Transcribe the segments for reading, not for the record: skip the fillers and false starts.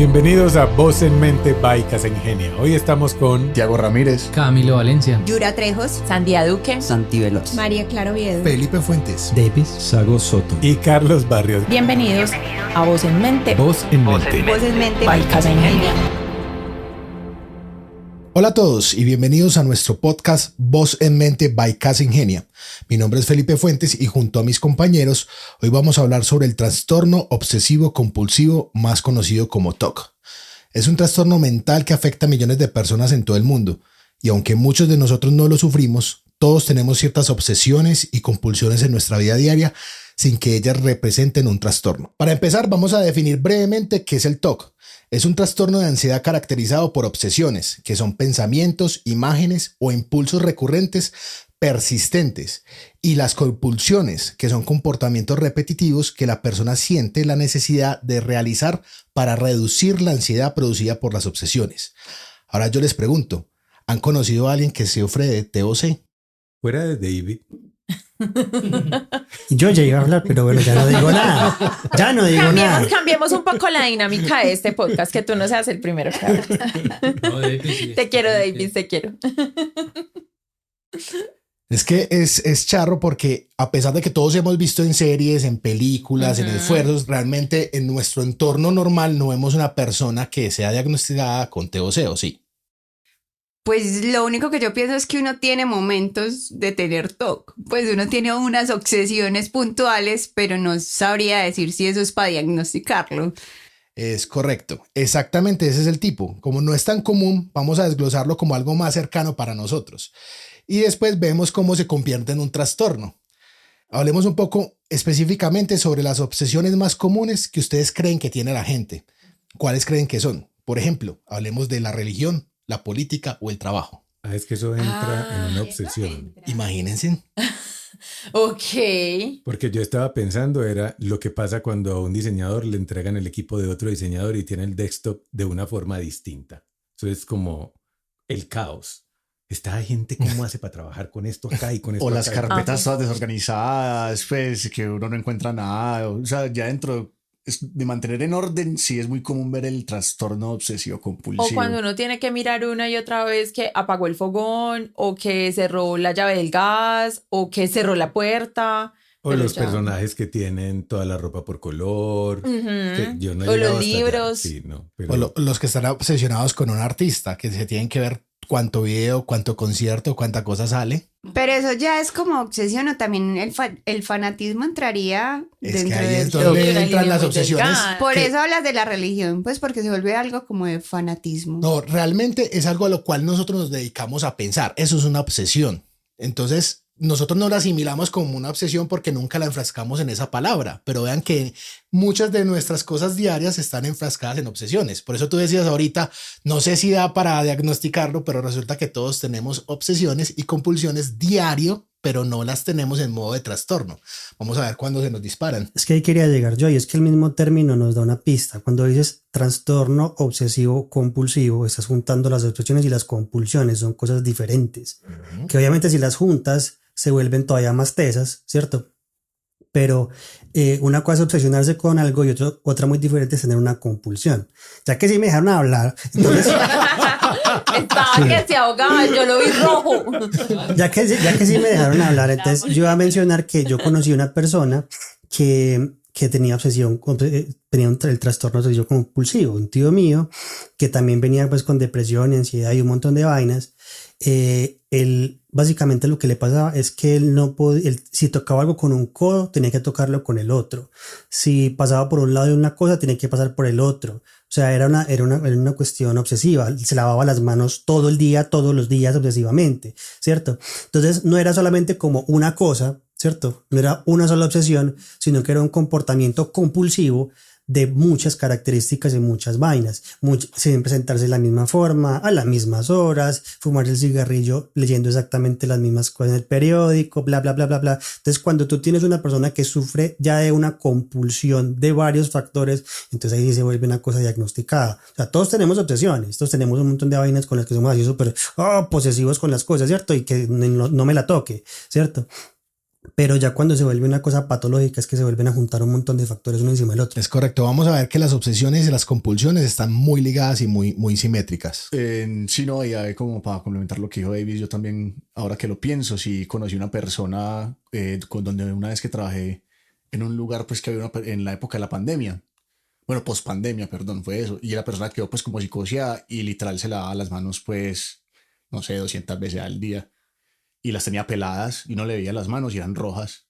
Bienvenidos a Voz en Mente by Casa Ingenia. Hoy estamos con Tiago Ramírez, Camilo Valencia, Yura Trejos, Sandía Duque, Santi Veloz, María Clara Oviedo, Felipe Fuentes, Davis, Sago Soto y Carlos Barrios. bienvenidos a Voz en Mente. Voz en Mente. Voz en Mente by Casa Ingenia. Hola a todos y bienvenidos a nuestro podcast Voz en Mente by Casa Ingenia. Mi nombre es Felipe Fuentes y junto a mis compañeros hoy vamos a hablar sobre el trastorno obsesivo compulsivo más conocido como TOC. Es un trastorno mental que afecta a millones de personas en todo el mundo y aunque muchos de nosotros no lo sufrimos, todos tenemos ciertas obsesiones y compulsiones en nuestra vida diaria sin que ellas representen un trastorno. Para empezar, vamos a definir brevemente qué es el TOC. Es un trastorno de ansiedad caracterizado por obsesiones, que son pensamientos, imágenes o impulsos recurrentes persistentes, y las compulsiones, que son comportamientos repetitivos que la persona siente la necesidad de realizar para reducir la ansiedad producida por las obsesiones. Ahora yo les pregunto, ¿han conocido a alguien que sufre de TOC? Fuera de David. Yo ya iba a hablar, pero bueno, ya no digo nada. Ya no digo nada. Cambiemos un poco la dinámica de este podcast, que tú no seas el primero que habla. No, Davis, sí. Te quiero, David, te quiero. Es que es charro porque a pesar de que todos hemos visto en series, en películas, en esfuerzos, realmente en nuestro entorno normal no vemos una persona que sea diagnosticada con TOC, ¿o sí? Pues lo único que yo pienso es que uno tiene momentos de tener TOC. Pues uno tiene unas obsesiones puntuales, pero no sabría decir si eso es para diagnosticarlo. Es correcto, exactamente ese es el tipo. Como no es tan común, vamos a desglosarlo como algo más cercano para nosotros. Y después vemos cómo se convierte en un trastorno. Hablemos un poco específicamente sobre las obsesiones más comunes que ustedes creen que tiene la gente. ¿Cuáles creen que son? Por ejemplo, hablemos de la religión, la política o el trabajo. Es que eso entra en una obsesión. Imagínense. Ok. Porque yo estaba pensando, era lo que pasa cuando a un diseñador le entregan el equipo de otro diseñador y tiene el desktop de una forma distinta. Eso es como el caos. Esta gente, ¿cómo hace para trabajar con esto acá y con esto o acá? las carpetas todas desorganizadas, pues que uno no encuentra nada. O sea, ya dentro de mantener en orden, sí es muy común ver el trastorno obsesivo compulsivo. O cuando uno tiene que mirar una y otra vez que apagó el fogón, o que cerró la llave del gas, o que cerró la puerta. O los personajes que tienen toda la ropa por color. Que yo no he o llegado los hasta libros. allá. Sí, no, pero... O los que están obsesionados con un artista, que se tienen que ver cuánto video, cuánto concierto, cuánta cosa sale. Pero eso ya es como obsesión, o también el fanatismo entraría Es dentro que ahí de es donde entran las obsesiones. Por que- eso hablas de la religión, pues porque se vuelve algo como de fanatismo. No, realmente es algo a lo cual nosotros nos dedicamos a pensar. Eso es una obsesión. Entonces, nosotros no la asimilamos como una obsesión porque nunca la enfrascamos en esa palabra. Pero vean que muchas de nuestras cosas diarias están enfrascadas en obsesiones. Por eso tú decías ahorita, no sé si da para diagnosticarlo, pero resulta que todos tenemos obsesiones y compulsiones diario, pero no las tenemos en modo de trastorno. Vamos a ver cuándo se nos disparan. Es que ahí quería llegar yo, y es que el mismo término nos da una pista. Cuando dices trastorno obsesivo compulsivo, estás juntando las obsesiones y las compulsiones, son cosas diferentes. Que obviamente si las juntas se vuelven todavía más tesas, ¿cierto? Pero una cosa es obsesionarse con algo y otra muy diferente es tener una compulsión. Ya que sí me dejaron hablar, entonces... Estaba que se ahogaba, yo lo vi rojo. Ya que sí me dejaron hablar, entonces yo iba a mencionar que yo conocí una persona que tenía el trastorno obsesivo compulsivo, un tío mío que también venía pues con depresión, ansiedad y un montón de vainas. Él básicamente lo que le pasaba es que él no podía, si tocaba algo con un codo tenía que tocarlo con el otro, si pasaba por un lado de una cosa tenía que pasar por el otro, o sea era una cuestión obsesiva, se lavaba las manos todo el día, todos los días obsesivamente, ¿cierto? Entonces no era solamente como una cosa, ¿cierto? No era una sola obsesión, sino que era un comportamiento compulsivo de muchas características y muchas vainas. Siempre sentarse de la misma forma, a las mismas horas, fumar el cigarrillo leyendo exactamente las mismas cosas en el periódico, bla, bla, bla, bla, bla. Entonces, cuando tú tienes una persona que sufre ya de una compulsión de varios factores, entonces ahí se vuelve una cosa diagnosticada. O sea, todos tenemos obsesiones, todos tenemos un montón de vainas con las que somos así súper posesivos con las cosas, ¿cierto? Y que no me la toque, ¿cierto? Pero ya cuando se vuelve una cosa patológica es que se vuelven a juntar un montón de factores uno encima del otro. Es correcto. Vamos a ver que las obsesiones y las compulsiones están muy ligadas y muy simétricas. Sí, no, y ahí como para complementar lo que dijo Davis, yo también, ahora que lo pienso, sí conocí una persona donde una vez que trabajé en un lugar pues que había en la época de la pandemia, bueno, post-pandemia, perdón, fue eso, y la persona quedó pues como psicoseada y literal se lavaba las manos pues, no sé, 200 veces al día y las tenía peladas y no le veía las manos y eran rojas,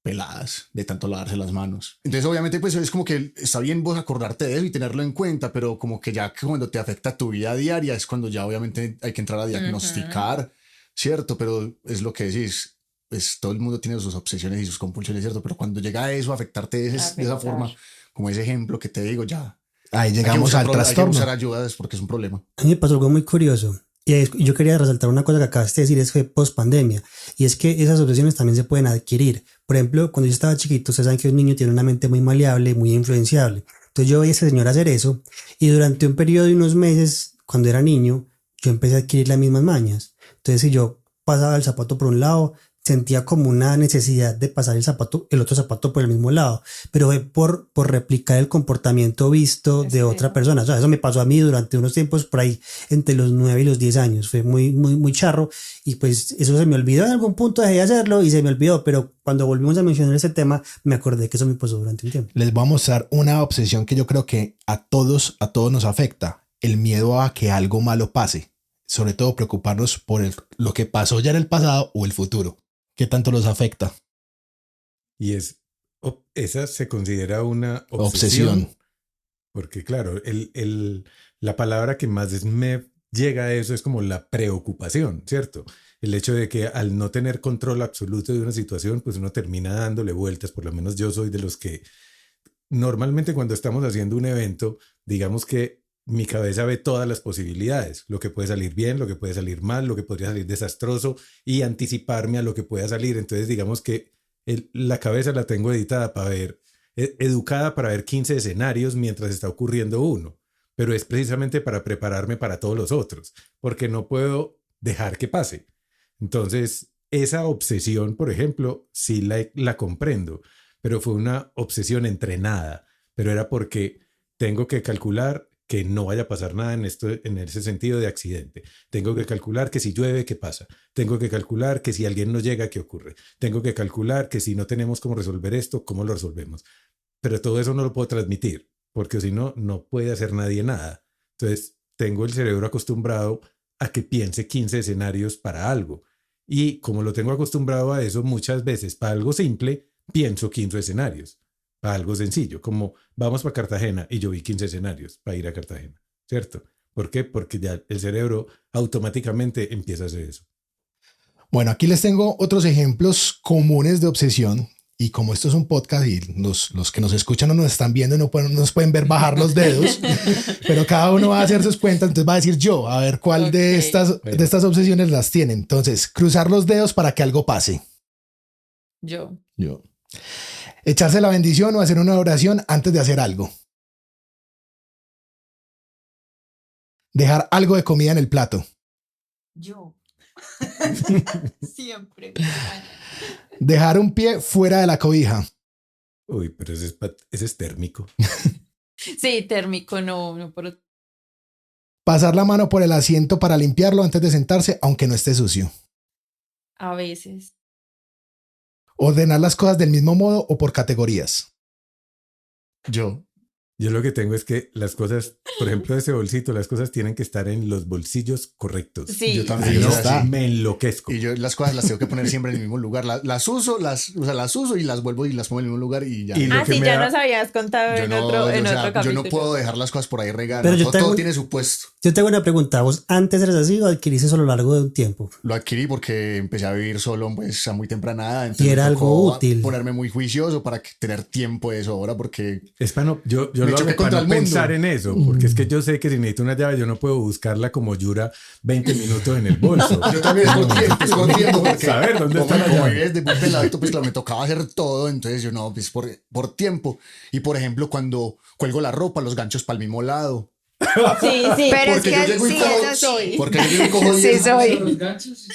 peladas de tanto lavarse las manos. Entonces obviamente pues es como que está bien vos acordarte de eso y tenerlo en cuenta, pero como que ya que cuando te afecta tu vida diaria es cuando ya obviamente hay que entrar a diagnosticar, ¿cierto? Pero es lo que decís, pues todo el mundo tiene sus obsesiones y sus compulsiones, ¿cierto? Pero cuando llega a eso, a afectarte de esa forma, como ese ejemplo que te digo, ya Ahí llegamos al trastorno. hay que usar ayudas porque es un problema. A mí me pasó algo muy curioso. Y yo quería resaltar una cosa que acabaste de decir, es que post pandemia, y es que esas obsesiones también se pueden adquirir. Por ejemplo, cuando yo estaba chiquito, ustedes saben que un niño tiene una mente muy maleable, muy influenciable. Entonces yo veía a ese señor hacer eso, y durante un periodo de unos meses, cuando era niño, yo empecé a adquirir las mismas mañas. Entonces si yo pasaba el zapato por un lado, sentía como una necesidad de pasar el otro zapato por el mismo lado, pero fue por replicar el comportamiento visto de otra persona. O sea, eso me pasó a mí durante unos tiempos por ahí entre los 9 y los 10 años. Fue muy charro y pues eso se me olvidó en algún punto, dejé de hacerlo y se me olvidó, pero cuando volvimos a mencionar ese tema me acordé que eso me pasó durante un tiempo. Les voy a mostrar una obsesión que yo creo que a todos nos afecta: el miedo a que algo malo pase, sobre todo preocuparnos por lo que pasó ya en el pasado o el futuro. ¿Qué tanto los afecta? Y esa se considera una obsesión. Porque claro, la palabra que más me llega a eso es como la preocupación, ¿cierto? El hecho de que al no tener control absoluto de una situación, pues uno termina dándole vueltas. Por lo menos yo soy de los que normalmente cuando estamos haciendo un evento, digamos que mi cabeza ve todas las posibilidades, lo que puede salir bien, lo que puede salir mal, lo que podría salir desastroso y anticiparme a lo que pueda salir. Entonces digamos que la cabeza la tengo editada para ver, educada para ver 15 escenarios mientras está ocurriendo uno, pero es precisamente para prepararme para todos los otros, porque no puedo dejar que pase. Entonces esa obsesión, por ejemplo, sí la comprendo, pero fue una obsesión entrenada, pero era porque tengo que calcular que no vaya a pasar nada en ese sentido de accidente. Tengo que calcular que si llueve, ¿qué pasa? Tengo que calcular que si alguien no llega, ¿qué ocurre? Tengo que calcular que si no tenemos cómo resolver esto, ¿cómo lo resolvemos? Pero todo eso no lo puedo transmitir, porque si no, no puede hacer nadie nada. Entonces, tengo el cerebro acostumbrado a que piense 15 escenarios para algo. Y como lo tengo acostumbrado a eso, muchas veces para algo simple, pienso 15 escenarios. Para algo sencillo, como vamos para Cartagena y yo vi 15 escenarios para ir a Cartagena, ¿cierto? ¿Por qué? Porque ya el cerebro automáticamente empieza a hacer eso. Bueno, aquí les tengo otros ejemplos comunes de obsesión. Y como esto es un podcast y los que nos escuchan no nos están viendo y no nos pueden ver bajar los dedos, pero cada uno va a hacer sus cuentas, entonces va a decir yo, a ver cuál de estas obsesiones las tiene. Entonces, cruzar los dedos para que algo pase. Yo. Echarse la bendición o hacer una oración antes de hacer algo. Dejar algo de comida en el plato. Yo. Siempre. Dejar un pie fuera de la cobija. Uy, pero ese es térmico. Sí, térmico, no por... Pasar la mano por el asiento para limpiarlo antes de sentarse, aunque no esté sucio. A veces. Ordenar las cosas del mismo modo o por categorías. Yo lo que tengo es que las cosas, por ejemplo, ese bolsito, las cosas tienen que estar en los bolsillos correctos. Sí. Yo también. Ahí está. Me enloquezco. Y yo las cosas las tengo que poner siempre en el mismo lugar. Las uso y las vuelvo y las pongo en el mismo lugar y ya. Y lo que sí, me ya da- nos habías contado en otro capítulo. yo no puedo dejar las cosas por ahí regadas. Pero yo Todo tiene su puesto. Yo tengo una pregunta. ¿Vos antes eres así o adquiriste eso a lo largo de un tiempo? Lo adquirí porque empecé a vivir solo pues, a muy temprana edad. Y Entonces era me algo tocó útil. ponerme muy juicioso para tener tiempo de eso ahora porque Es para no, yo Me lo choqué hago contra para el no mundo. pensar en eso, porque es que yo sé que si necesito una llave, yo no puedo buscarla como Yura 20 minutos en el bolso. yo también escondiendo porque Saber dónde está la como llave. desde muy peladito pues claro, me tocaba hacer todo, entonces yo no, pues por tiempo. Y por ejemplo cuando cuelgo la ropa, los ganchos para el mismo lado. Sí, Pero es Porque yo que llego y sí, cojo- eso sí. Porque yo llego y cojo Sí, 10 soy.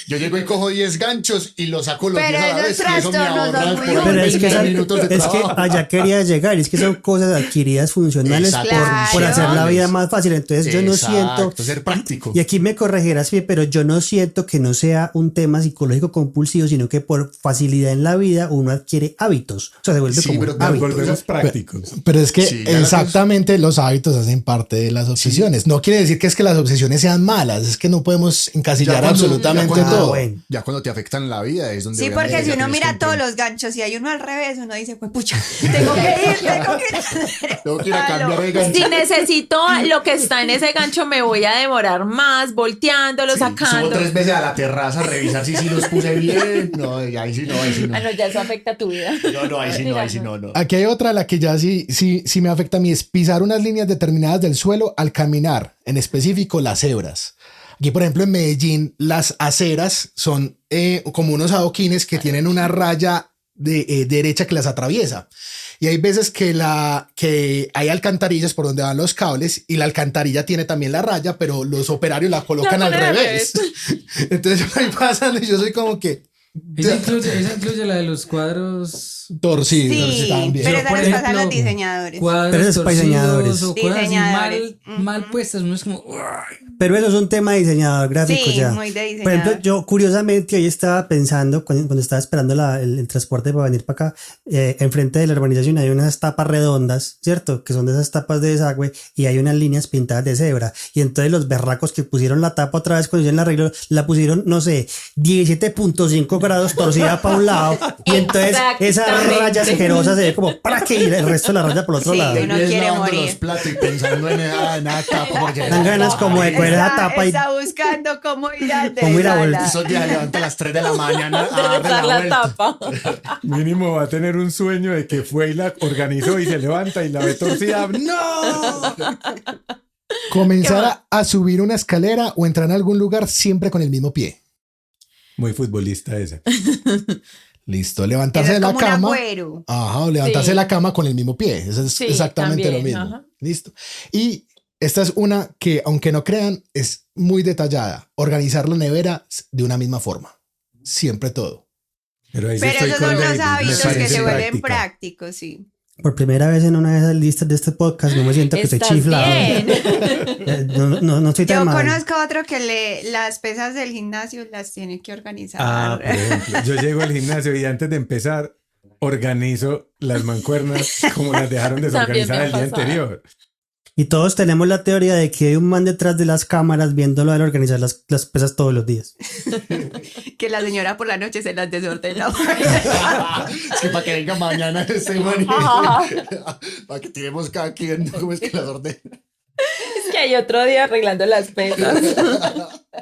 Yo llego y cojo 10 ganchos y los saco los Pero 10 a la esos vez. Y eso me trastornos ahorra son por muy ahí Pero es que, 20 minutos de es que trabajo. allá quería llegar, es que son cosas adquiridas funcionales por, Exacto. por hacer la Claro. vida más fácil. Entonces yo no siento, Exacto, ser práctico. y aquí me corregirás bien, pero yo no siento que no sea un tema psicológico compulsivo, sino que por facilidad en la vida uno adquiere hábitos. O sea, se vuelve Sí, como pero un nos hábito. Volvemos prácticos. Pero es que Sí, ya exactamente los hábitos hacen parte de las obsesiones. No quiere decir que es que las obsesiones sean malas, es que no podemos encasillar absolutamente ya cuando- todo. bueno. Ya cuando te afectan la vida es donde Sí, porque obviamente si ya uno tienes mira que todos entender. los ganchos y hay uno al revés, uno dice, pues pucha, tengo que ir. Tengo que ir a cambiar de gancho. Si necesito lo que está en ese gancho, me voy a demorar más volteándolo, Sí, subo sacando. 3 veces a la terraza a revisar si sí los puse bien. No, ahí sí no, ahí sí no. Ah, no, ya eso afecta a tu vida. No, ahí sí no, ahí sí no. Aquí hay otra, la que ya sí me afecta a mí, es pisar unas líneas determinadas del suelo al caminar, en específico las cebras. Aquí, por ejemplo, en Medellín, las aceras son como unos adoquines que tienen una raya derecha que las atraviesa. Y hay veces que hay alcantarillas por donde van los cables y la alcantarilla tiene también la raya, pero los operarios la colocan La al ponen al revés. Entonces ahí pasan y yo soy como que Esa incluye la de los cuadros. torcidos Sí, también. pero Por esa les pasa a los ejemplo, diseñadores. Cuadros Pero eso es para diseñadores. torcidos o cuadros así Diseñadores. mal puestas. Uno es como. Pero eso es un tema de diseñador gráfico Sí, ya. muy de diseñador. Por ejemplo, yo curiosamente hoy estaba pensando, cuando estaba esperando el transporte para venir para acá, enfrente de la urbanización hay unas tapas redondas, ¿cierto? Que son de esas tapas de desagüe y hay unas líneas pintadas de cebra. Y entonces los berracos que pusieron la tapa otra vez cuando hicieron el arreglo, la pusieron, no sé, 17.5 grados torcida para un lado. Y entonces esa Exactamente. raya asquerosa se ve como para que ir el resto de la raya por otro Sí, lado. uno Y es quiere lavando morir. los platos y pensando en nada tapa porque Dan ganas como de coger esa tapa y Está buscando cómo ir a Cómo ir a vuelta. esos días levanta a las 3 de la mañana a darle Dar la la vuelta. tapa. Mínimo va a tener un sueño de que fue y la organizó y se levanta y la ve torcida. ¡No! Comenzar a subir una escalera o entrar en algún lugar siempre con el mismo pie. Muy futbolista esa. Listo, Eso levantarse es de la como un cama. agüero. Ajá, o levantarse Sí. de la cama con el mismo pie. Eso es Sí, exactamente también, lo mismo. ajá. Listo. Y esta es una que, aunque no crean, es muy detallada. Organizar la nevera de una misma forma. Siempre todo. Pero, ahí sí Pero estoy esos con son los David, me hábitos que parece se vuelven práctica. prácticos, sí. por primera vez en una de esas listas de este podcast no me siento que estoy Estás chiflado. bien. No estoy tan Yo mal. conozco otro que las pesas del gimnasio las tiene que organizar. Ah, por ejemplo, yo llego al gimnasio y antes de empezar organizo las mancuernas como las dejaron desorganizadas el También me día ha pasado. anterior. Y todos tenemos la teoría de que hay un man detrás de las cámaras viéndolo a él organizar las pesas todos los días. Que la señora por la noche se las desordena. Es que para que venga mañana este man. Para que tiremos cada quien cómo es que las ordena. Es que hay otro día arreglando las pesas.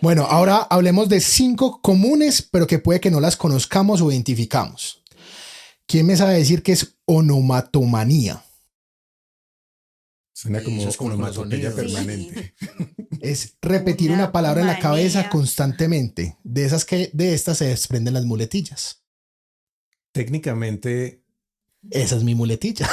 Bueno, ahora hablemos de 5 comunes, pero que puede que no las conozcamos o identificamos. ¿Quién me sabe decir qué es onomatomanía? Suena Sí, como eso es como una con los onomatopeya sonidos. permanente. Es repetir una palabra en la cabeza Onomatomanía. constantemente. De estas se desprenden las muletillas. Técnicamente, Esa es mi muletilla.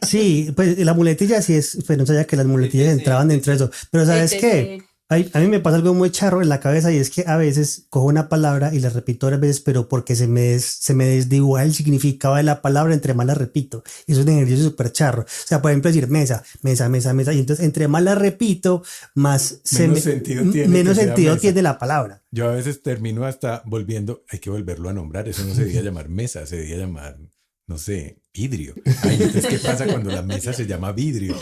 Sí, pues la muletilla sí es, pues no sabía que las muletillas entraban dentro de eso. Pero ¿sabes qué? A mí me pasa algo muy charro en la cabeza y es que a veces cojo una palabra y la repito varias veces, pero porque se me desdibuja el significado de la palabra entre más la repito. Y eso es un ejercicio súper charro. O sea, por ejemplo, decir mesa. Y entonces entre más la repito, más Menos sentido tiene menos que sea sentido mesa. tiene la palabra. yo a veces termino hasta volviendo, hay que volverlo a nombrar, eso no se debía llamar mesa, se debía llamar, no sé, vidrio. Ay, entonces, ¿qué pasa cuando la mesa se llama vidrio?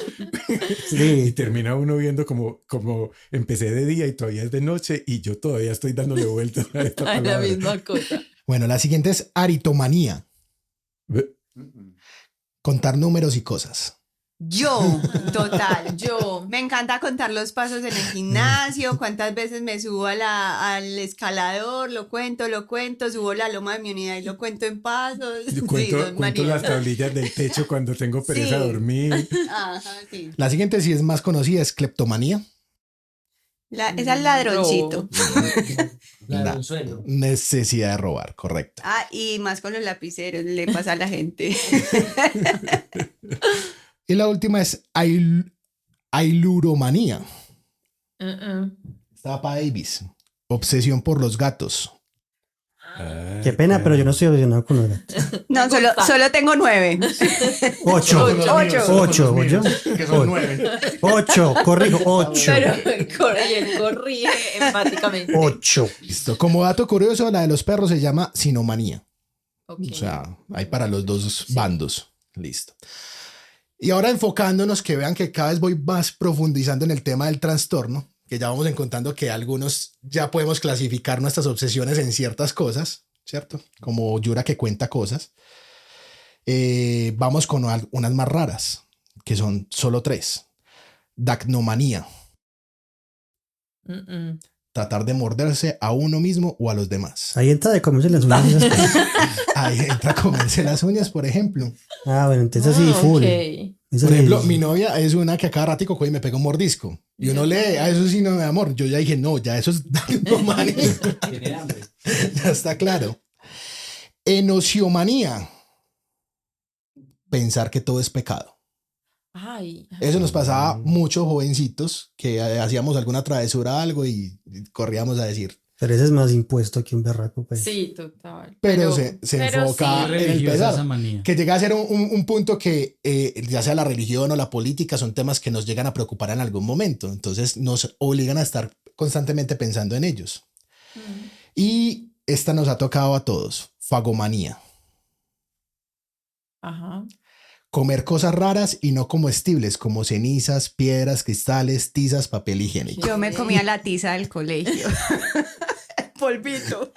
Y Sí. termina uno viendo como empecé de día y todavía es de noche y yo todavía estoy dándole vueltas a esta Ay, la palabra. misma cosa. Bueno, la siguiente es aritomanía. Ve- Contar números y cosas. Yo, total. Yo. Me encanta contar los pasos en el gimnasio, cuántas veces me subo al escalador, lo cuento, subo la loma de mi unidad y lo cuento en pasos. Yo Sí, cuento, son cuento manías. las tablillas del techo cuando tengo pereza Sí. de dormir. Ajá, sí. La siguiente sí es más conocida, es cleptomanía. Esa es ladroncito. Ladronzuelo. Necesidad de robar, correcto. Ah, y más con los lapiceros, le pasa a la gente. Y la última es Ailuromanía. Mm-mm. Estaba para Davis. Obsesión por los gatos. Qué pena, pero yo no estoy obsesionado con los gatos. No, solo tengo 9. 8. Ocho. ¿Oyo? Que son 9. 8, corrijo, 8. Pero él corrige enfáticamente. 8. Listo. Como dato curioso, la de los perros se llama sinomanía. Ok. O sea, hay para los dos bandos. Listo. Y ahora enfocándonos, que vean que cada vez voy más profundizando en el tema del trastorno, que ya vamos encontrando que algunos ya podemos clasificar nuestras obsesiones en ciertas cosas, ¿cierto? Como Yura que cuenta cosas. Vamos con unas más raras, que son solo 3. Dacnomanía. Mm-mm. Tratar de morderse a uno mismo o a los demás. Ahí entra de comerse las uñas. y esas cosas. Ahí entra a comerse las uñas, por ejemplo. Ah, bueno, entonces sí, full. Ok. Esa Por sí ejemplo, es- mi novia es una que a cada ratico coge y me pega un mordisco. Y uno lee, a eso sí no me da amor. Yo ya dije, no, ya eso es dacnomanía. Tiene hambre. Ya está claro. Enosiomanía. Pensar que todo es pecado. Ay. Eso nos pasaba muchos jovencitos que hacíamos alguna travesura, algo y corríamos a decir. Pero ese es más impuesto que un berraco, pues. Sí, total. Pero se pero enfoca sí. en el Religiosa pesado. esa manía. Que llega a ser un punto que ya sea la religión o la política son temas que nos llegan a preocupar en algún momento. Entonces nos obligan a estar constantemente pensando en ellos. Mm. Y esta nos ha tocado a todos. Fagomanía. Ajá. Comer cosas raras y no comestibles como cenizas, piedras, cristales, tizas, papel higiénico. Yo me comía la tiza del colegio. Polvito.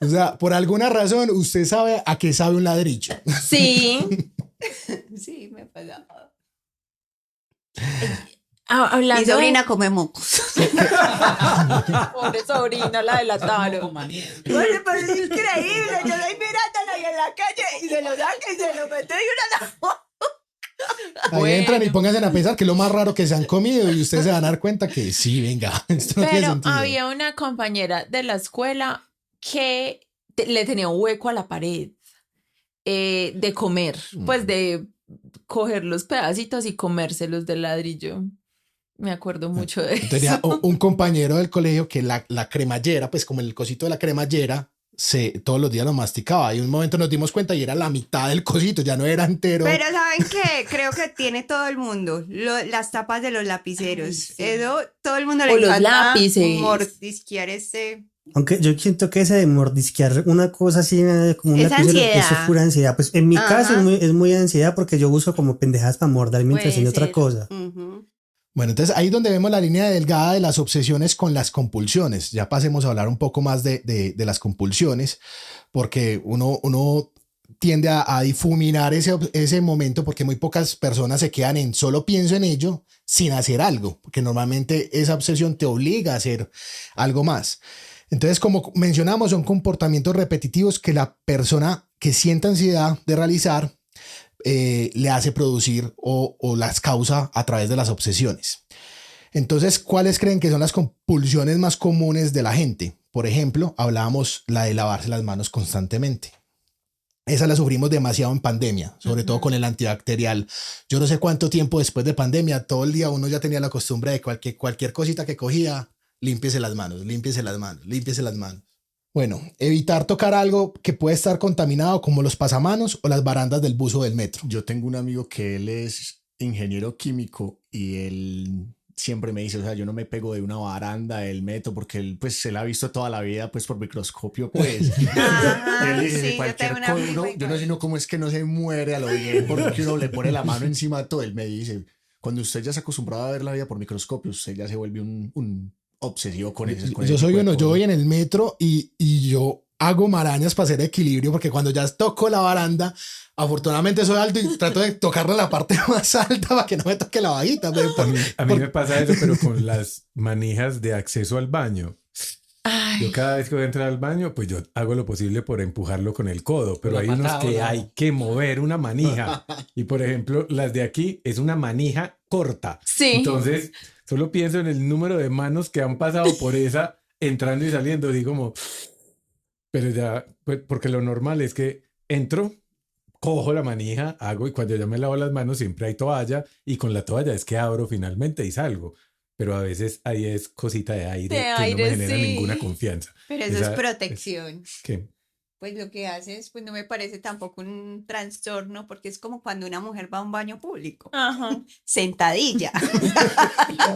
O sea, por alguna razón usted sabe a qué sabe un ladrillo. Sí. Sí, me pasaba. Hablando Mi sobrina come mocos. Pobre sobrina, la delataron. Manía. Oye, pero es increíble. Yo estoy mirándola ahí en la calle y se lo saca y se lo mete y una Ahí Bueno. entran y pónganse a pensar que es lo más raro que se han comido y ustedes se van a dar cuenta que sí, venga, esto no tiene Pero sentido. había una compañera de la escuela que le tenía un hueco a la pared de comer, pues de coger los pedacitos y comérselos del ladrillo. Me acuerdo mucho de eso. Tenía un compañero del colegio que la cremallera, pues como el cosito de la cremallera, todos los días lo masticaba y un momento nos dimos cuenta y era la mitad del cosito, ya no era entero. Pero ¿saben qué? Creo que tiene todo el mundo. Las tapas de los lapiceros. Ay, sí. Eso, todo el mundo le O los encanta lápices. mordisquear ese. Aunque yo siento que ese de mordisquear una cosa así como un Es lapicero, ansiedad. eso es pura ansiedad. Pues en mi Ajá. caso es muy ansiedad porque yo uso como pendejadas para morder mientras Puede haciendo otra ser. cosa. Ujú. Bueno, entonces ahí es donde vemos la línea delgada de las obsesiones con las compulsiones. Ya pasemos a hablar un poco más de las compulsiones, porque uno tiende a difuminar ese momento porque muy pocas personas se quedan en solo pienso en ello sin hacer algo, porque normalmente esa obsesión te obliga a hacer algo más. Entonces, como mencionamos, son comportamientos repetitivos que la persona que siente ansiedad de realizar le hace producir o las causa a través de las obsesiones. Entonces, ¿cuáles creen que son las compulsiones más comunes de la gente? Por ejemplo, hablábamos la de lavarse las manos constantemente. Esa la sufrimos demasiado en pandemia, sobre todo con el antibacterial. Yo no sé cuánto tiempo después de pandemia, todo el día uno ya tenía la costumbre de cualquier cosita que cogía, límpiese las manos, límpiese las manos, límpiese las manos. Bueno, evitar tocar algo que puede estar contaminado como los pasamanos o las barandas del bus o del metro. Yo tengo un amigo que él es ingeniero químico y él siempre me dice, o sea, yo no me pego de una baranda del metro porque él, pues, él ha visto toda la vida, pues, por microscopio, pues. Ajá, Él dice, sí, yo cualquier tengo un cosa, amigo yo no igual. sé no cómo es que no se muere a lo bien porque uno le pone la mano encima de todo. Él me dice, cuando usted ya se acostumbrado a ver la vida por microscopio, usted ya se vuelve un obsesivo con eso. Yo soy uno, yo voy en el metro y yo hago marañas para hacer equilibrio porque cuando ya toco la baranda, afortunadamente soy alto y trato de tocarle la parte más alta para que no me toque la bajita. A mí me pasa eso, pero con las manijas de acceso al baño. Ay, Yo cada vez que voy a entrar al baño, pues yo hago lo posible por empujarlo con el codo, pero La hay unos patada, que ¿no? hay que mover una manija. Y por ejemplo, las de aquí es una manija corta. sí. Entonces, solo pienso en el número de manos que han pasado por esa entrando y saliendo. Digo como, pero ya, pues porque lo normal es que entro, cojo la manija, hago y cuando ya me lavo las manos siempre hay toalla y con la toalla es que abro finalmente y salgo. Pero a veces ahí es cosita de aire De que no aire, me genera sí. ninguna confianza. Pero eso Esa- es protección. ¿Qué? Pues lo que haces, pues no me parece tampoco un trastorno, porque es como cuando una mujer va a un baño público. Ajá. Sentadilla.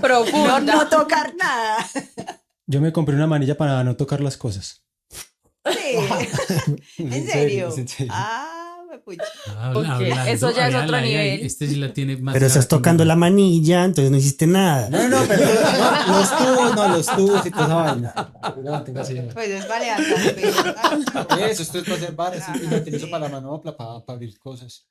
Profunda. No tocar nada. Yo me compré una manilla para no tocar las cosas. Sí. ¿En serio? es en serio. Me pucha. Eso ya es otro nivel. Este sí la tiene más. Pero estás tocando la manilla, entonces no hiciste nada. No, pero los tubos y toda esa vaina. No, mantenga así. Pues es para levantar peso. Eso, esto es para hacer bares y lo utilizo para la manopla, para abrir cosas.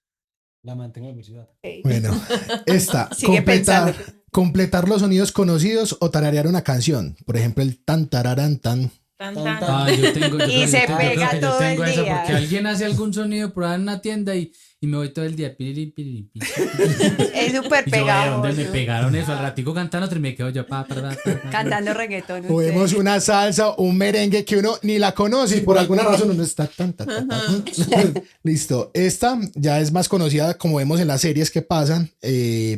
La mantengo en velocidad. Bueno, esta, Sigue pensando. completar los sonidos conocidos o tararear una canción. Por ejemplo, el tan tararán tan. Tan, Tan, tan. tan. Ah, yo tengo. Y se creo pega que yo todo tengo el esa día. porque alguien hace algún sonido por ahí en una tienda y me voy todo el día. Piriri, piriri, piriri. Es súper Y yo, ¿de dónde me pegajoso. pegaron eso? Al ratico cantando, otro y me quedo yo. Cantando reggaetón. Podemos ustedes. una salsa, un merengue que uno ni la conoce y por alguna razón uno está tan. Listo. Esta ya es más conocida como vemos en las series que pasan,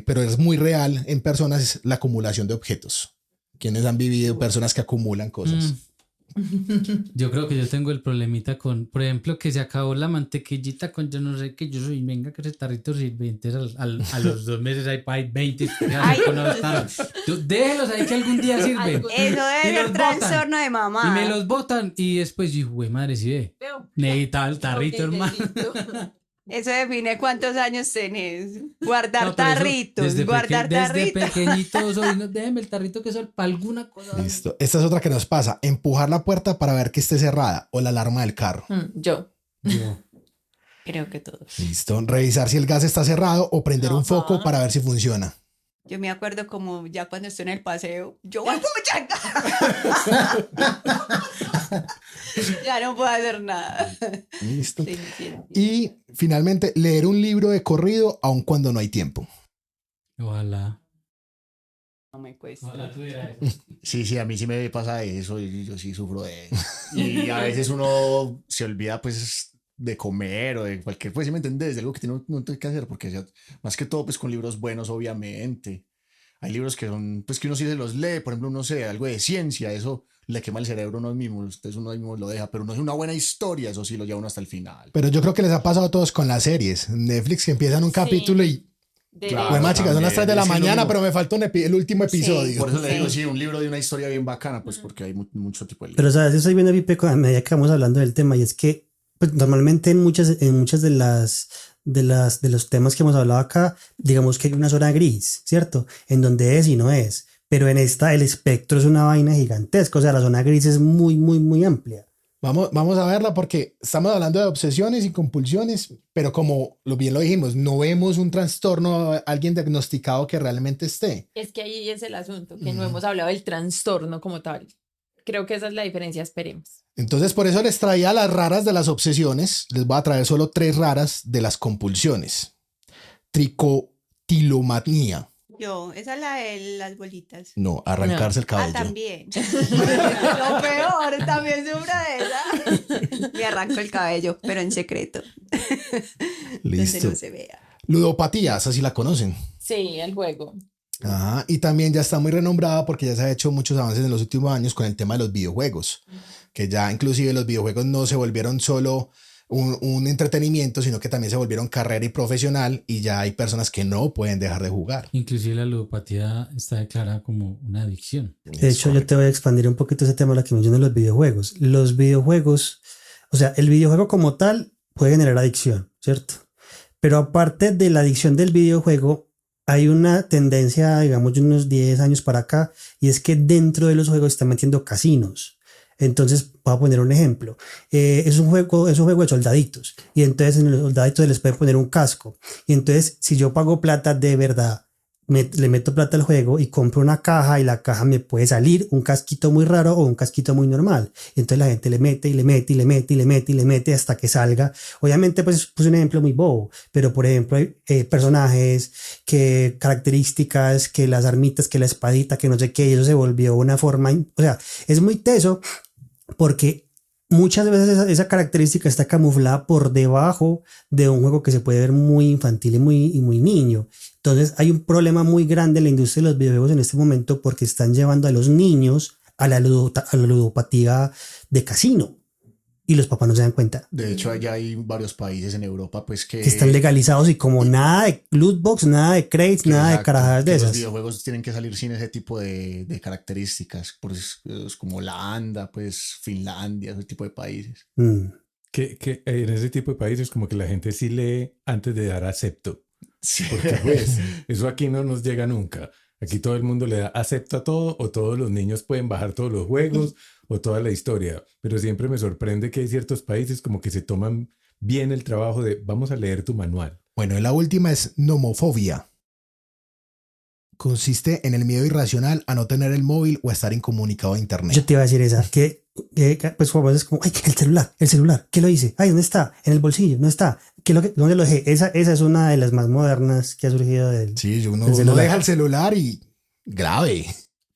pero es muy real en personas, es la acumulación de objetos. Quienes han vivido personas que acumulan cosas. Yo creo que yo tengo el problemita con, por ejemplo, que se acabó la mantequillita con yo no sé qué, yo soy, venga, que ese tarrito sirvientes a los 2 meses hay 20. Ay. Déjelos ahí que algún día sirven. Algo- Eso Y debe ser los botan. trastorno de Y mamá. me los botan y después yo, güey, madre, si ve. Veo. Necesitaba el tarrito, Ok, hermano. listo. Eso define cuántos años tenés. Guardar No, pero eso, tarritos, guardar desde tarritos. pequeñito soy, no, déjeme el tarrito que es para alguna cosa. Listo. Esta es otra que nos pasa. Empujar la puerta para ver que esté cerrada o la alarma del carro. Yo. Yo. Creo que todos. Listo. Revisar si el gas está cerrado o prender un Ajá. foco para ver si funciona. Yo me acuerdo como ya cuando estoy en el paseo, yo voy pucha. Ya no puedo hacer nada. Listo. Sí, sí, sí. Y finalmente, leer un libro de corrido aun cuando no hay tiempo. Ojalá. No me cuesta. Ojalá tuviera eso. Sí, a mí sí me pasa eso y yo sí sufro de eso. Y a veces uno se olvida pues de comer o de cualquier, pues si me entiendes, de algo que no tiene que hacer, porque más que todo pues con libros buenos obviamente. Hay libros que son, pues que uno sí se los lee, por ejemplo, uno sé algo de ciencia, eso le quema el cerebro a uno mismo, entonces uno mismo lo deja, pero no es una buena historia, eso sí lo lleva uno hasta el final. Pero yo creo que les ha pasado a todos con las series. Netflix que empiezan un Sí. capítulo y... Claro. Bueno, chicas, son las 3 de la también, es que mañana, no- pero me falta el último episodio. Por eso le Sí. digo, sí, un libro de una historia bien bacana, pues porque hay mucho tipo de libros. Pero sabes, yo estoy viendo Pipe a medida que vamos hablando del tema y es que pues, normalmente en muchas de los temas que hemos hablado acá, digamos que hay una zona gris, ¿cierto? En donde es y no es. Pero en esta el espectro es una vaina gigantesca, o sea, la zona gris es muy, muy, muy amplia. Vamos a verla porque estamos hablando de obsesiones y compulsiones, pero como bien lo dijimos, no vemos un trastorno, alguien diagnosticado que realmente esté. Es que ahí es el asunto, que no hemos hablado del trastorno como tal. Creo que esa es la diferencia, esperemos. Entonces, por eso les traía las raras de las obsesiones. Les voy a traer solo 3 raras de las compulsiones. Tricotilomanía. Esa es la de las bolitas. No, arrancarse el cabello. También. Lo peor, también sufro de esa. Me arranco el cabello, pero en secreto. Donde Listo. no se vea. Ludopatía, esa sí la conocen. Sí, el juego. Ajá, y también ya está muy renombrada porque ya se ha hecho muchos avances en los últimos años con el tema de los videojuegos, que ya inclusive los videojuegos no se volvieron solo un entretenimiento, sino que también se volvieron carrera y profesional y ya hay personas que no pueden dejar de jugar. Inclusive la ludopatía está declarada como una adicción. De hecho, yo te voy a expandir un poquito ese tema, la que mencioné los videojuegos. Los videojuegos, o sea, el videojuego como tal puede generar adicción, ¿cierto? Pero aparte de la adicción del videojuego, hay una tendencia, digamos, de unos 10 años para acá, y es que dentro de los juegos están metiendo casinos. Entonces, voy a poner un ejemplo. Es un juego de soldaditos, y entonces en los soldaditos se les puede poner un casco. Y entonces, si yo pago plata de verdad, le meto plata al juego y compro una caja y la caja me puede salir un casquito muy raro o un casquito muy normal. Y entonces la gente le mete y le mete y le mete y le mete y le mete hasta que salga. Obviamente pues puse un ejemplo muy bobo, pero por ejemplo hay personajes, que características, que las armitas, que la espadita, que no sé qué, y eso se volvió una forma, o sea, es muy teso porque muchas veces esa característica está camuflada por debajo de un juego que se puede ver muy infantil y muy niño. Entonces hay un problema muy grande en la industria de los videojuegos en este momento porque están llevando a los niños a la ludopatía de casino y los papás no se dan cuenta. De hecho, allá hay varios países en Europa pues que Están legalizados y como nada de loot box, nada de crates, nada de exacto, carajadas de que esas. los videojuegos tienen que salir sin ese tipo de características, pues, como Holanda, pues Finlandia, ese tipo de países. Que en ese tipo de países como que la gente sí lee antes de dar acepto. Sí. Porque pues eso aquí no nos llega nunca. Aquí todo el mundo le da acepto a todo, o todos los niños pueden bajar todos los juegos o toda la historia. Pero siempre me sorprende que hay ciertos países como que se toman bien el trabajo de vamos a leer tu manual. Bueno, la última es nomofobia. Consiste en el miedo irracional a no tener el móvil o a estar incomunicado a internet. Yo te iba a decir esa, que pues a veces como, ay, el celular, ¿qué lo hice? Ay, ¿dónde está? En el bolsillo, no está. ¿Dónde lo dejé? Esa es una de las más modernas que ha surgido del Sí, uno celular. deja el celular y grave.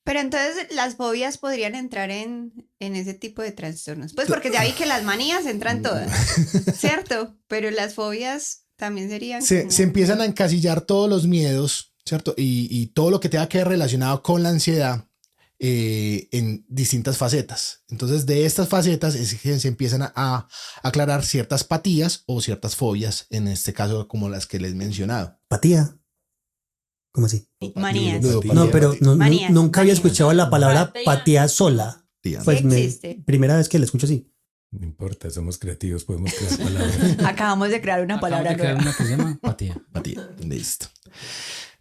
Pero entonces las fobias podrían entrar en ese tipo de trastornos. Pues porque ya vi que las manías entran todas, ¿cierto? Pero las fobias también serían... Se como- empiezan a encasillar todos los miedos, ¿cierto? Y todo lo que tenga que ver relacionado con la ansiedad en distintas facetas. Entonces, de estas facetas es que se empiezan a aclarar ciertas patías o ciertas fobias, en este caso como las que les he mencionado. Apatía. ¿Cómo así? Manías. Ludopatía. No, pero Manías, nunca había manías. escuchado la palabra Apatía. apatía sola. Pues existe. primera vez que la escucho así. No importa, somos creativos, podemos crear palabras. Acabamos de crear una Acabamos palabra de crear nueva. una que se llama apatía. Apatía. Listo.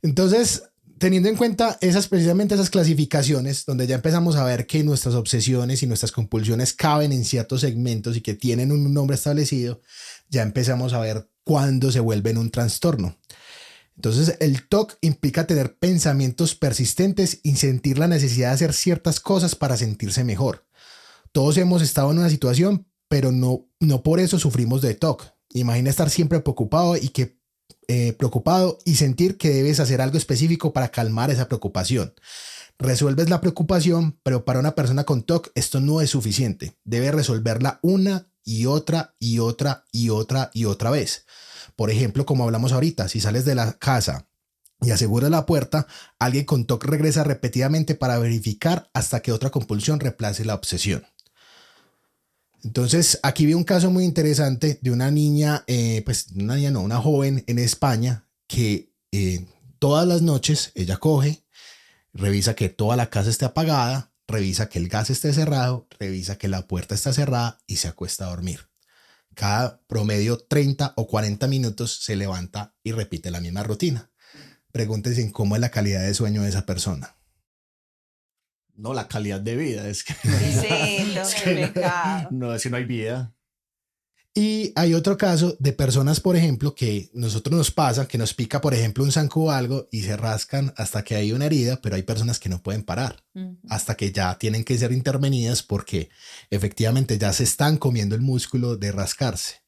Entonces, teniendo en cuenta precisamente esas clasificaciones, donde ya empezamos a ver que nuestras obsesiones y nuestras compulsiones caben en ciertos segmentos y que tienen un nombre establecido, ya empezamos a ver cuándo se vuelven un trastorno. Entonces, el TOC implica tener pensamientos persistentes y sentir la necesidad de hacer ciertas cosas para sentirse mejor. Todos hemos estado en una situación, pero no por eso sufrimos de TOC. Imagina estar siempre preocupado y sentir que debes hacer algo específico para calmar esa preocupación. Resuelves la preocupación, pero para una persona con TOC esto no es suficiente. Debe resolverla una y otra y otra y otra y otra vez. Por ejemplo, como hablamos ahorita, si sales de la casa y aseguras la puerta, alguien con TOC regresa repetidamente para verificar hasta que otra compulsión reemplace la obsesión. Entonces, aquí vi un caso muy interesante de una niña, una joven en España que todas las noches ella coge, revisa que toda la casa esté apagada, revisa que el gas esté cerrado, revisa que la puerta está cerrada y se acuesta a dormir. Cada promedio 30 o 40 minutos se levanta y repite la misma rutina. Pregúntense en cómo es la calidad de sueño de esa persona. No, la calidad de vida, es que Sí, no, es que no hay vida. Y hay otro caso de personas, por ejemplo, que nosotros nos pasa, que nos pica, por ejemplo, un zancudo o algo y se rascan hasta que hay una herida, pero hay personas que no pueden parar, hasta que ya tienen que ser intervenidas porque efectivamente ya se están comiendo el músculo de rascarse.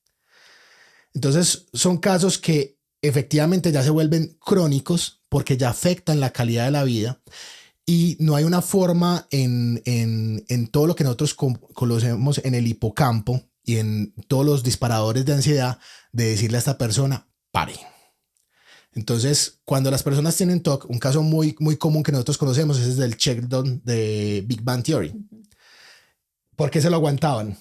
Entonces son casos que efectivamente ya se vuelven crónicos porque ya afectan la calidad de la vida. Y no hay una forma en todo lo que nosotros conocemos en el hipocampo y en todos los disparadores de ansiedad de decirle a esta persona, pare. Entonces, cuando las personas tienen TOC, un caso muy, muy común que nosotros conocemos es el del Sheldon de Big Bang Theory. ¿Por qué se lo aguantaban?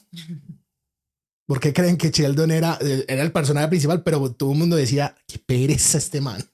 ¿Por qué creen que Sheldon era el personaje principal, pero todo el mundo decía, qué pereza este man?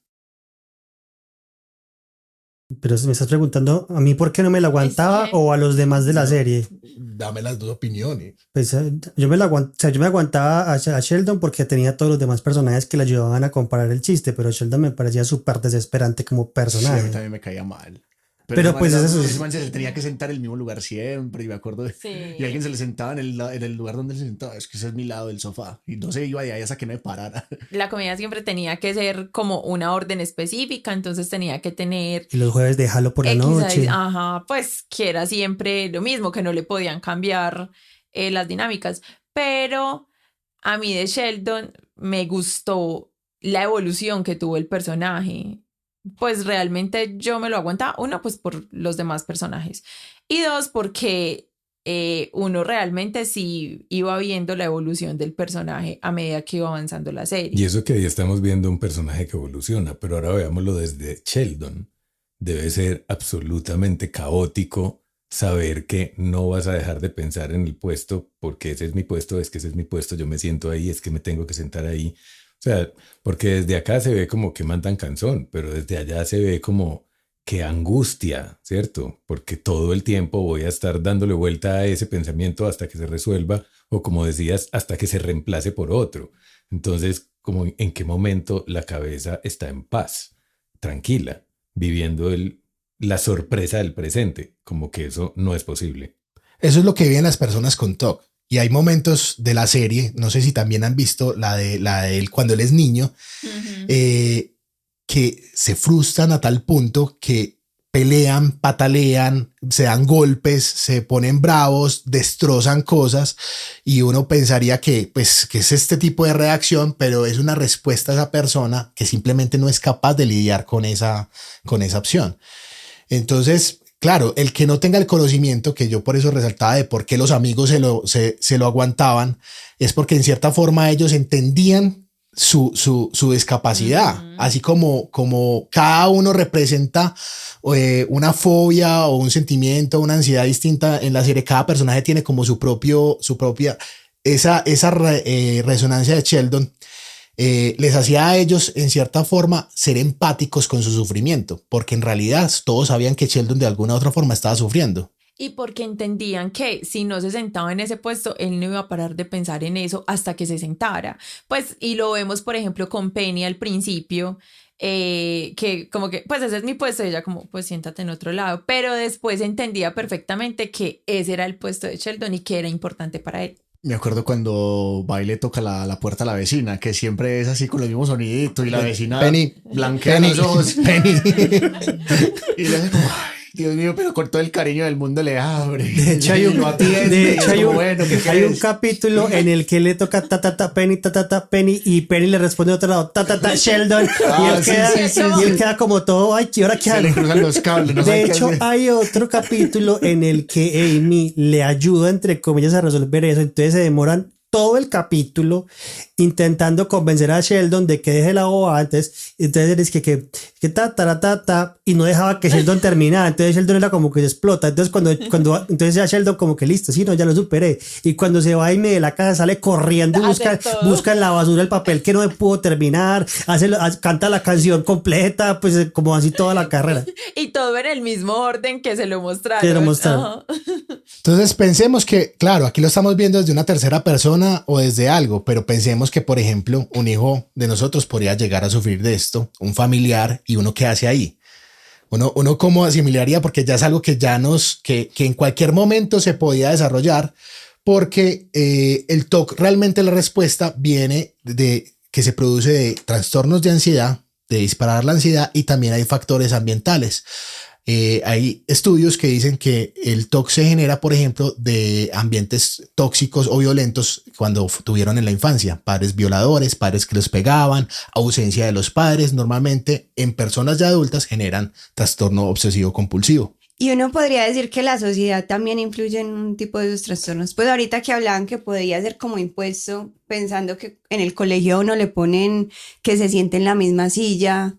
Pero me estás preguntando a mí por qué no me la aguantaba Es que- o a los demás de la serie. Dame las dos opiniones. Pues yo me aguantaba a Sheldon porque tenía todos los demás personajes que le ayudaban a comparar el chiste, pero Sheldon me parecía súper desesperante como Sí, a personaje. mí también me caía mal. Pero ese pues man eso ese es- man se le tenía que sentar en el mismo lugar siempre, y me acuerdo Sí. y alguien se le sentaba en el lugar donde se sentaba, es que ese es mi lado del sofá, y no se iba de ahí hasta que no me parara. La comida siempre tenía que ser como una orden específica, entonces tenía que tener Y los jueves déjalo por la X, noche. ajá, pues que era siempre lo mismo, que no le podían cambiar las dinámicas. Pero a mí de Sheldon me gustó la evolución que tuvo el personaje. Pues realmente yo me lo aguantaba. Uno, pues por los demás personajes. Y dos, porque uno realmente sí iba viendo la evolución del personaje a medida que iba avanzando la serie. Y eso que ahí estamos viendo un personaje que evoluciona, pero ahora veámoslo desde Sheldon. Debe ser absolutamente caótico saber que no vas a dejar de pensar en el puesto, porque ese es mi puesto, es que ese es mi puesto, yo me siento ahí, es que me tengo que sentar ahí. O sea, porque desde acá se ve como que mandan canción, pero desde allá se ve como que angustia, ¿cierto? Porque todo el tiempo voy a estar dándole vuelta a ese pensamiento hasta que se resuelva, o como decías, hasta que se reemplace por otro. Entonces, como en qué momento la cabeza está en paz, tranquila, viviendo la sorpresa del presente, como que eso no es posible. Eso es lo que viven las personas con TOC. Y hay momentos de la serie, no sé si también han visto la de él cuando él es niño, que se frustran a tal punto que pelean, patalean, se dan golpes, se ponen bravos, destrozan cosas y uno pensaría que, pues, que es este tipo de reacción, pero es una respuesta a esa persona que simplemente no es capaz de lidiar con esa opción. Entonces, claro, el que no tenga el conocimiento, que yo por eso resaltaba de por qué los amigos se lo aguantaban, es porque en cierta forma ellos entendían su discapacidad, así como cada uno representa una fobia o un sentimiento, una ansiedad distinta en la serie. Cada personaje tiene como su propia, esa resonancia de Sheldon les hacía a ellos en cierta forma ser empáticos con su sufrimiento, porque en realidad todos sabían que Sheldon de alguna u otra forma estaba sufriendo. Y porque entendían que si no se sentaba en ese puesto, él no iba a parar de pensar en eso hasta que se sentara. Pues, y lo vemos, por ejemplo, con Penny al principio, que como que, pues ese es mi puesto, y ella como, pues siéntate en otro lado. Pero después entendía perfectamente que ese era el puesto de Sheldon y que era importante para él. Me acuerdo cuando va y le toca la puerta a la vecina, que siempre es así con los mismos soniditos y la vecina Penny, blanquea los ojos. Penny. Y le hace como, ay, Dios mío, pero con todo el cariño del mundo le abre. De hecho, hay un capítulo en el que le toca Penny, Penny, y Penny le responde a otro lado, Sheldon. Y él queda como todo, ay, ¿y ahora qué hago? Se le cruzan los cables. No De hecho, hay otro capítulo en el que Amy le ayuda, entre comillas, a resolver eso. Entonces se demoran todo el capítulo intentando convencer a Sheldon de que deje la bobada. Entonces es que y no dejaba que Sheldon terminara. Entonces Sheldon era como que se explota. Entonces entonces ya Sheldon como que listo, sí, no, ya lo superé. Y cuando se va Amy de la casa sale corriendo, busca en la basura el papel que no me pudo terminar, canta la canción completa, pues como así toda la carrera. Y todo en el mismo orden que se lo mostraron. Entonces pensemos que, claro, aquí lo estamos viendo desde una tercera persona o desde algo, pero pensemos que, por ejemplo, un hijo de nosotros podría llegar a sufrir de esto, un familiar, y uno qué hace ahí. Uno cómo asimilaría, porque ya es algo que que en cualquier momento se podía desarrollar, porque el TOC, realmente la respuesta viene de que se produce de trastornos de ansiedad, de disparar la ansiedad, y también hay factores ambientales. Hay estudios que dicen que el TOC se genera, por ejemplo, de ambientes tóxicos o violentos cuando tuvieron en la infancia. Padres violadores, padres que los pegaban, ausencia de los padres. Normalmente en personas ya adultas generan trastorno obsesivo compulsivo. Y uno podría decir que la sociedad también influye en un tipo de esos trastornos. Pues ahorita que hablaban que podría ser como impuesto, pensando que en el colegio a uno le ponen que se siente en la misma silla.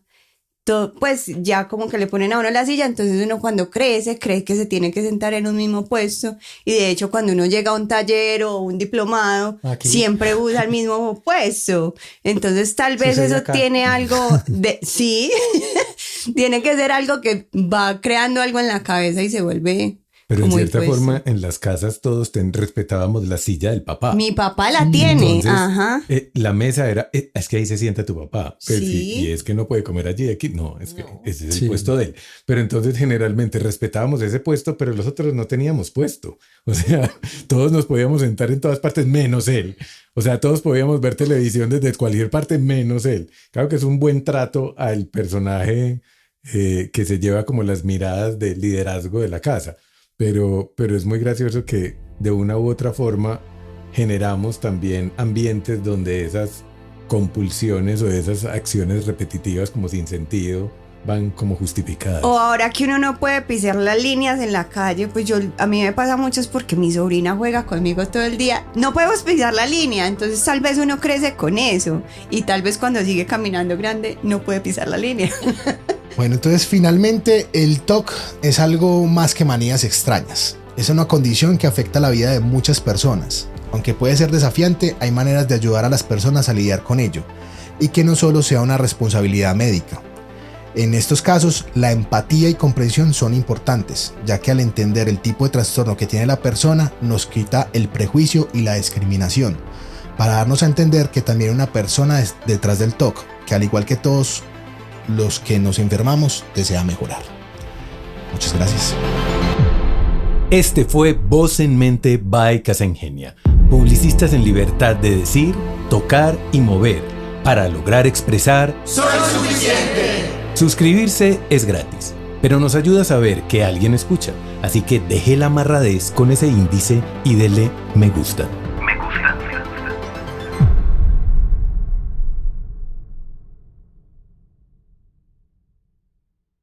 Pues ya como que le ponen a uno la silla, entonces uno cuando crece cree que se tiene que sentar en un mismo puesto, y de hecho cuando uno llega a un taller o un diplomado siempre usa el mismo puesto. Entonces tal vez eso tiene algo de sí tiene que ser algo que va creando algo en la cabeza y se vuelve. Pero en cierta forma, en las casas todos respetábamos la silla del papá. Mi papá la tiene. Entonces, ajá. La mesa era, es que ahí se sienta tu papá. Pues, sí. Y es que no puede comer allí, aquí. No, es que ese es el puesto de él. Pero entonces generalmente respetábamos ese puesto, pero los otros no teníamos puesto. O sea, todos nos podíamos sentar en todas partes menos él. O sea, todos podíamos ver televisión desde cualquier parte menos él. Claro que es un buen trato al personaje que se lleva como las miradas del liderazgo de la casa. Pero es muy gracioso que de una u otra forma generamos también ambientes donde esas compulsiones o esas acciones repetitivas como sin sentido van como justificadas. O ahora que uno no puede pisar las líneas en la calle, pues a mí me pasa mucho es porque mi sobrina juega conmigo todo el día. No podemos pisar la línea, entonces tal vez uno crece con eso y tal vez cuando sigue caminando grande no puede pisar la línea. Bueno, entonces finalmente el TOC es algo más que manías extrañas. Es una condición que afecta la vida de muchas personas. Aunque puede ser desafiante, hay maneras de ayudar a las personas a lidiar con ello y que no solo sea una responsabilidad médica. En estos casos, la empatía y comprensión son importantes, ya que al entender el tipo de trastorno que tiene la persona, nos quita el prejuicio y la discriminación, para darnos a entender que también hay una persona detrás del TOC, que al igual que todos los que nos enfermamos, desea mejorar. Muchas gracias. Este fue Voz en Mente by Casa Ingenia. Publicistas en libertad de decir, tocar y mover para lograr expresar ¡Soy suficiente! Suscribirse es gratis, pero nos ayuda a saber que alguien escucha, así que deje la amarradez con ese índice y dele me gusta.